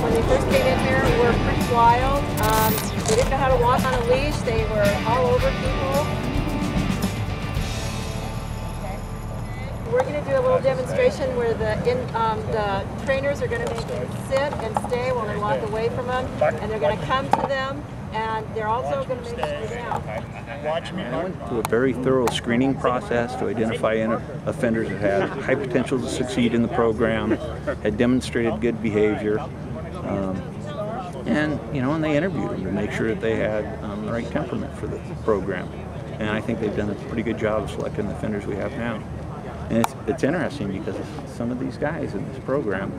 when they first came in here, were pretty wild. They didn't know how to walk on a leash. They were all over people. We're going to do a little demonstration where the trainers are going to make them sit and stay while they walk away from them, and they're going to come to them, and they're also going to make them stay down. I went through a very thorough screening process to identify offenders that had high potential to succeed in the program, had demonstrated good behavior, and they interviewed them to make sure that they had the right temperament for the program. And I think they've done a pretty good job of selecting the offenders we have now. And it's interesting because some of these guys in this program,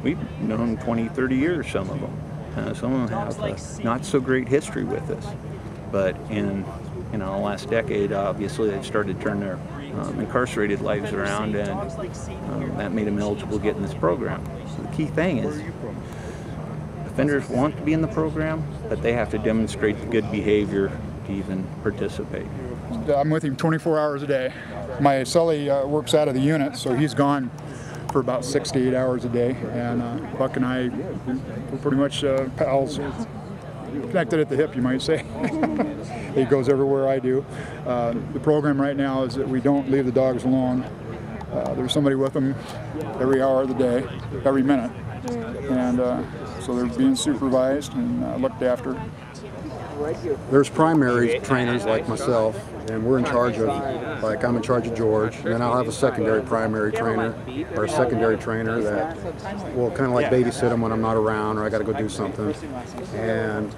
we've known 20, 30 years, some of them. Some of them have not so great history with us. But in the last decade, obviously, they've started to turn their incarcerated lives around, and that made them eligible to get in this program. So the key thing is offenders want to be in the program, but they have to demonstrate the good behavior to even participate. I'm with him 24 hours a day. My cellie works out of the unit, so he's gone for about 6 to 8 hours a day, and Buck and I, we're pretty much pals, connected at the hip, you might say. He goes everywhere I do. The program right now is that we don't leave the dogs alone. There's somebody with them every hour of the day, every minute, and so they're being supervised and looked after. There's primary trainers like myself, and we're in charge of, like I'm in charge of George, and then I'll have a secondary primary trainer or a secondary trainer that will kind of like babysit him when I'm not around or I got to go do something. And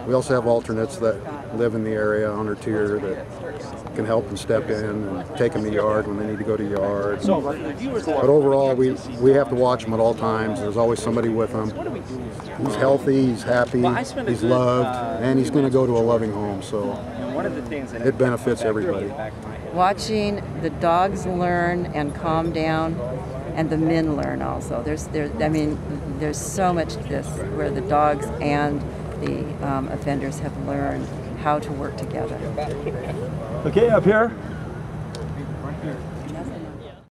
we also have alternates that live in the area on our tier that can help and step in and take them to yard when they need to go to yard. But overall, we have to watch them at all times. There's always somebody with them. He's healthy, he's happy, he's loved, and he's going to go to a loving home. So it benefits everybody. Watching the dogs learn and calm down, and the men learn also. There's so much to this where the dogs and the offenders have learned how to work together. Okay, up here.